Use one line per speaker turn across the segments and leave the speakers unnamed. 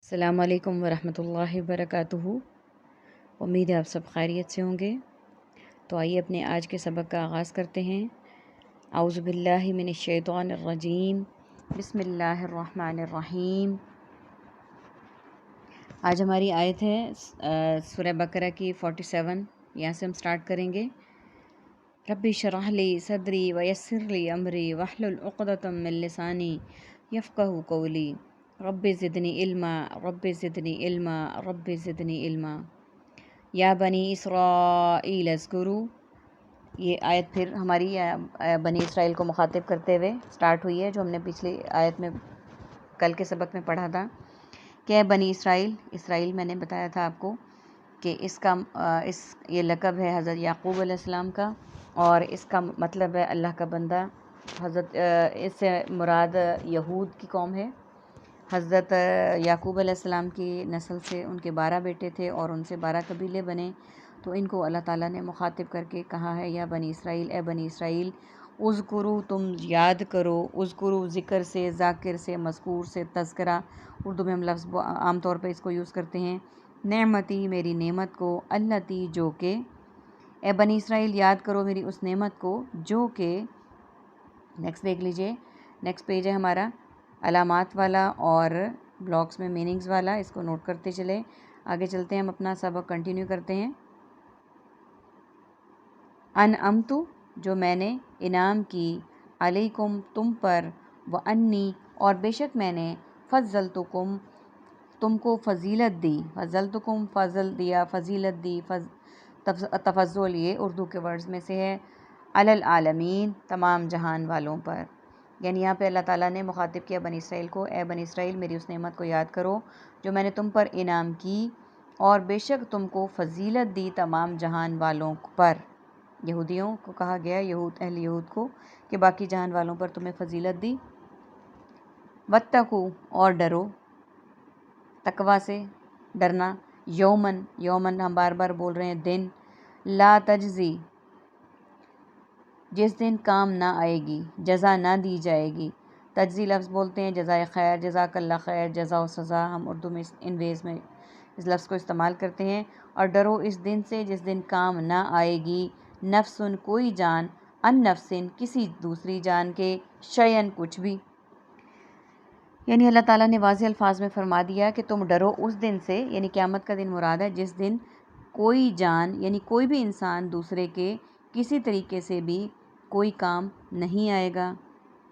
السلام علیکم ورحمۃ اللہ وبرکاتہ۔ امید ہے آپ سب خیریت سے ہوں گے۔ تو آئیے اپنے آج کے سبق کا آغاز کرتے ہیں۔ اعوذ باللہ من الشیطان الرجیم، بسم اللہ الرحمن الرحیم۔ آج ہماری آیت ہے سورہ بقرہ کی 47، یہاں سے ہم سٹارٹ کریں گے۔ رب اشرح لی صدری ویسر لی امری واحلل عقدۃ من لسانی یفقہوا قولی رب زدنی علما رب زدنی علما رب زدنی علما یا بنی اسرائیل اذکروا۔ یہ آیت پھر ہماری بنی اسرائیل کو مخاطب کرتے ہوئے سٹارٹ ہوئی ہے، جو ہم نے پچھلی آیت میں کل کے سبق میں پڑھا تھا کہ اے بنی اسرائیل میں نے بتایا تھا آپ کو کہ یہ لقب ہے حضرت یعقوب علیہ السلام کا، اور اس کا مطلب ہے اللہ کا بندہ۔ اس سے مراد یہود کی قوم ہے۔ حضرت یعقوب علیہ السلام کی نسل سے ان کے 12 بیٹے تھے اور ان سے 12 قبیلے بنے، تو ان کو اللہ تعالیٰ نے مخاطب کر کے کہا ہے یا بنی اسرائیل، اے بنی اسرائیل، اذکروا، تم یاد کرو۔ اذکروا ذکر سے، ذاکر سے، مذکور سے، تذکرہ اردو میں ہم لفظ عام طور پہ اس کو یوز کرتے ہیں۔ نعمتی، میری نعمت کو، التی، جو کہ، اے بنی اسرائیل یاد کرو میری اس نعمت کو جو کہ، نیکسٹ دیکھ لیجئے، نیکسٹ پیج ہے ہمارا علامات والا اور بلاکس میں میننگز والا، اس کو نوٹ کرتے چلے۔ آگے چلتے ہیں، ہم اپنا سبق کنٹینیو کرتے ہیں۔ انعمتُ، جو میں نے انعام کی، علیکم، تم پر، وانی، اور بے شک میں نے، فضلتکم، تم کو فضیلت دی، فضلتکم، فضل دیا، فضیلت دی، تفضل یہ اردو کے ورڈز میں سے ہے، علی العالمین، تمام جہان والوں پر۔ یعنی یہاں پہ اللہ تعالیٰ نے مخاطب کیا بنی اسرائیل کو، اے بنی اسرائیل میری اس نعمت کو یاد کرو جو میں نے تم پر انعام کی، اور بے شک تم کو فضیلت دی تمام جہان والوں پر۔ یہودیوں کو کہا گیا، اہل یہود کو، کہ باقی جہان والوں پر تمہیں فضیلت دی۔ واتقوا، اور ڈرو، تقوی سے ڈرنا، یومن ہم بار بار بول رہے ہیں دن، لا تجزی، جس دن کام نہ آئے گی، جزا نہ دی جائے گی۔ تجزی لفظ بولتے ہیں جزائے خیر، جزاک اللہ خیر، جزا و سزا، ہم اردو میں ان ویز میں اس لفظ کو استعمال کرتے ہیں۔ اور ڈرو اس دن سے جس دن کام نہ آئے گی، نفسن، کوئی جان، ان نفسن، کسی دوسری جان کے، شیئن، کچھ بھی۔ یعنی اللہ تعالیٰ نے واضح الفاظ میں فرما دیا کہ تم ڈرو اس دن سے، یعنی قیامت کا دن مراد ہے، جس دن کوئی جان، یعنی کوئی بھی انسان دوسرے کے کسی طریقے سے بھی کوئی کام نہیں آئے گا،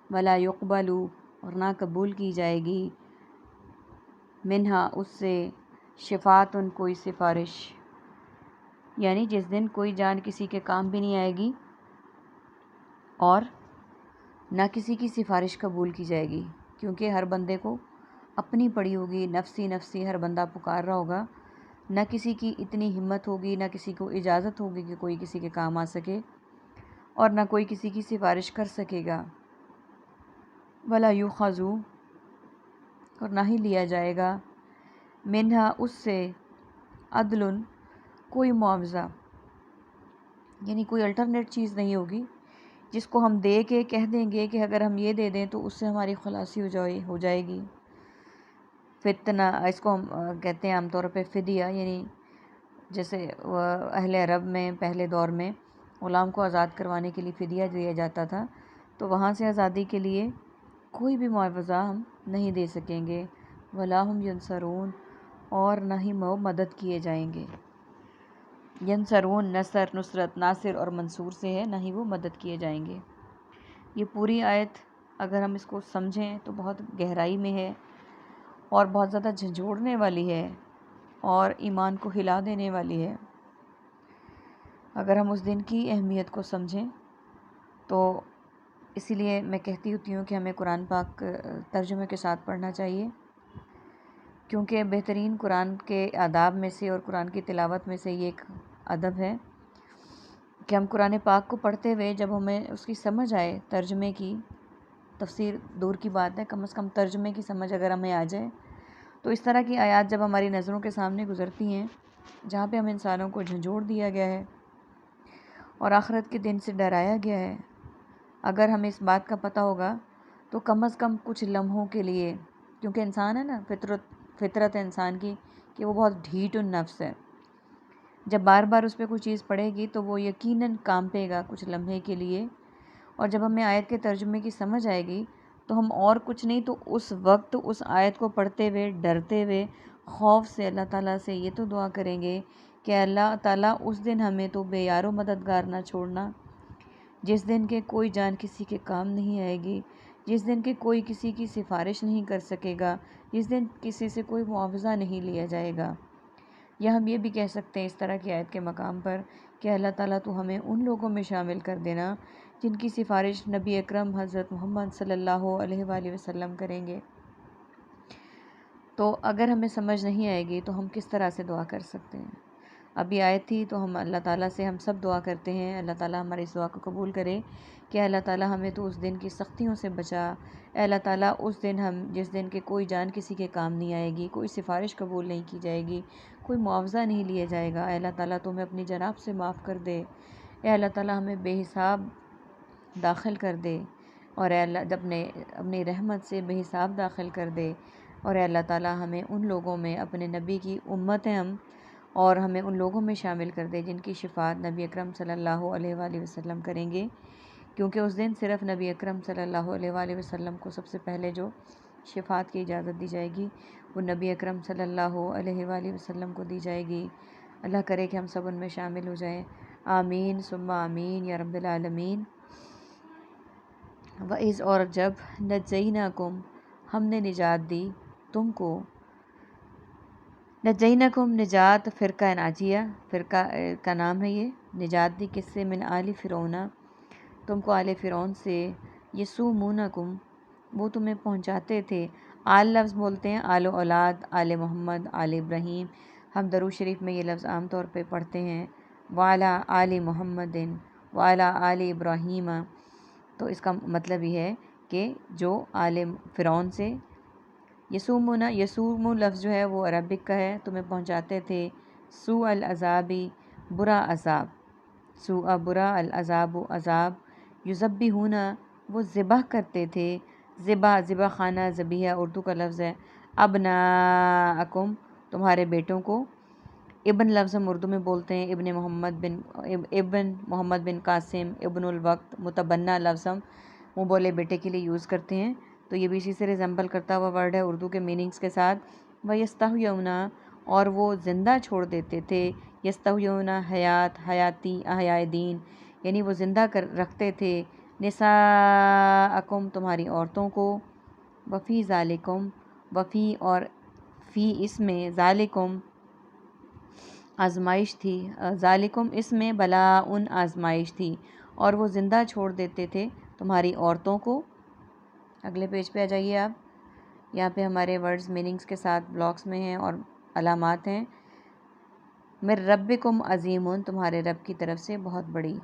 ولا یقبل، اور نہ قبول کی جائے گی، منہا، اس سے، شفاعتن، کوئی سفارش، یعنی جس دن کوئی جان کسی کے کام بھی نہیں آئے گی اور نہ کسی کی سفارش قبول کی جائے گی، کیونکہ ہر بندے کو اپنی پڑی ہوگی، نفسی نفسی ہر بندہ پکار رہا ہوگا، نہ کسی کی اتنی ہمت ہوگی، نہ کسی کو اجازت ہوگی کہ کوئی کسی کے کام آ سکے، اور نہ کوئی کسی کی سفارش کر سکے گا۔ ولا یؤخذ، اور نہ ہی لیا جائے گا، منہا، اس سے، عدل، کوئی معاوضہ، یعنی کوئی الٹرنیٹ چیز نہیں ہوگی جس کو ہم دے کے کہہ دیں گے کہ اگر ہم یہ دے دیں تو اس سے ہماری خلاصی ہو جائے گی۔ فتنہ، اس کو ہم کہتے ہیں عام طور پہ فدیہ، یعنی جیسے اہل عرب میں پہلے دور میں غلام کو آزاد کروانے کے لیے فدیہ دیا جاتا تھا، تو وہاں سے آزادی کے لیے کوئی بھی معاوضہ ہم نہیں دے سکیں گے، ولا ہم ینصرون، اور نہ ہی وہ مدد کیے جائیں گے۔ ینصرون، نصرت، ناصر اور منصور سے ہے، نہ ہی وہ مدد کیے جائیں گے۔ یہ پوری آیت اگر ہم اس کو سمجھیں تو بہت گہرائی میں ہے اور بہت زیادہ جھنجھوڑنے والی ہے اور ایمان کو ہلا دینے والی ہے۔ اگر ہم اس دن کی اہمیت کو سمجھیں تو اسی لیے میں کہتی ہوتی ہوں کہ ہمیں قرآن پاک ترجمے کے ساتھ پڑھنا چاہیے، کیونکہ بہترین قرآن کے آداب میں سے اور قرآن کی تلاوت میں سے یہ ایک ادب ہے کہ ہم قرآن پاک کو پڑھتے ہوئے جب ہمیں اس کی سمجھ آئے، ترجمے کی، تفسیر دور کی بات ہے، کم از کم ترجمے کی سمجھ اگر ہمیں آ جائے، تو اس طرح کی آیات جب ہماری نظروں کے سامنے گزرتی ہیں جہاں پہ ہم انسانوں کو جھنجھوڑ دیا گیا ہے اور آخرت کے دن سے ڈرایا گیا ہے، اگر ہمیں اس بات کا پتہ ہوگا تو کم از کم کچھ لمحوں کے لیے، کیونکہ انسان ہے نا، فطرت فطرت ہے انسان کی کہ وہ بہت ڈھیٹ النفس ہے. جب بار بار اس پہ کوئی چیز پڑے گی تو وہ یقیناً کانپے گا کچھ لمحے کے لیے، اور جب ہمیں آیت کے ترجمے کی سمجھ آئے گی تو ہم اور کچھ نہیں تو اس وقت اس آیت کو پڑھتے ہوئے ڈرتے ہوئے خوف سے اللہ تعالیٰ سے یہ تو دعا کریں گے کہ اللہ تعالیٰ اس دن ہمیں تو بے یار و مددگار نہ چھوڑنا، جس دن کے کوئی جان کسی کے کام نہیں آئے گی، جس دن کے کوئی کسی کی سفارش نہیں کر سکے گا، جس دن کسی سے کوئی معاوضہ نہیں لیا جائے گا. یا ہم یہ بھی کہہ سکتے ہیں اس طرح کی آیت کے مقام پر کہ اللہ تعالیٰ تو ہمیں ان لوگوں میں شامل کر دینا جن کی سفارش نبی اکرم حضرت محمد صلی اللہ علیہ وآلہ وسلم کریں گے. تو اگر ہمیں سمجھ نہیں آئے گی تو ہم کس طرح سے دعا کر سکتے ہیں؟ ابھی آیت تھی تو ہم اللہ تعالیٰ سے ہم سب دعا کرتے ہیں اللہ تعالیٰ ہماری اس دعا کو قبول کرے کہ اللہ تعالیٰ ہمیں تو اس دن کی سختیوں سے بچا. اے اللہ تعالیٰ اس دن جس دن کے کوئی جان کسی کے کام نہیں آئے گی، کوئی سفارش قبول نہیں کی جائے گی، کوئی معاوضہ نہیں لیا جائے گا، اے اللہ تعالیٰ تو ہمیں اپنی جناب سے معاف کر دے. اے اللہ تعالیٰ ہمیں بے حساب داخل کر دے، اور اے اللہ اپنی رحمت سے بے حساب داخل کر دے. اور اے اللہ تعالیٰ ہمیں ان لوگوں میں، اپنے نبی کی امت ہیں ہم، اور ہمیں ان لوگوں میں شامل کر دے جن کی شفاعت نبی اکرم صلی اللہ علیہ وآلہ وسلم کریں گے، کیونکہ اس دن صرف نبی اکرم صلی اللہ علیہ وآلہ وسلم کو سب سے پہلے جو شفاعت کی اجازت دی جائے گی وہ نبی اکرم صلی اللہ علیہ وآلہ وسلم کو دی جائے گی. اللہ کرے کہ ہم سب ان میں شامل ہو جائیں. آمین ثم آمین یا رب العالمین. وَإِذْ اور جب نجیناکم ہم نے نجات دی تم کو، نجیناکم نجات فرقہ ناجیہ، فرقہ کا نام ہے یہ، نجات دی کس سے؟ من آل فرعون، تم کو آل فرعون سے، یسومونکم وہ تمہیں پہنچاتے تھے. آل لفظ بولتے ہیں آل اولاد، آل محمد، آل ابراہیم. ہم درود شریف میں یہ لفظ عام طور پہ پڑھتے ہیں وعلی آل محمد وعلی آل ابراہیم. تو اس کا مطلب یہ ہے کہ جو آل فرعون سے، یسومونا، یسوم لفظ جو ہے وہ عربک کا ہے، تمہیں پہنچاتے تھے سوء العذابی برا عذاب، سوء برا، العذاب عذاب، یذبحون وہ ذبح کرتے تھے، ذبح خانہ ذبیحہ اردو کا لفظ ہے، ابناءکم تمہارے بیٹوں کو. ابن لفظ ہم اردو میں بولتے ہیں ابن محمد بن قاسم، ابن الوقت. متبنہ لفظ ہم منہ بولے بیٹے کے لیے یوز کرتے ہیں، تو یہ بھی اسی سے ریزمبل کرتا ہوا ورڈ ہے اردو کے میننگز کے ساتھ. وَيَسْتَحْيُونَ اور وہ زندہ چھوڑ دیتے تھے، یستحیون حیاتی احیاء دین، یعنی وہ زندہ رکھتے تھے نساءکم تمہاری عورتوں کو. وفی ذالکم، وفی اور فی اس میں، ذالکم آزمائش تھی، ذالکم اس میں بلاء آزمائش تھی، اور وہ زندہ چھوڑ دیتے تھے تمہاری عورتوں کو. اگلے پیج پہ آ جائیے آپ، یہاں پہ ہمارے ورڈز میننگز کے ساتھ بلاکس میں ہیں اور علامات ہیں. من ربکم عظیم تمہارے رب کی طرف سے بہت بڑی.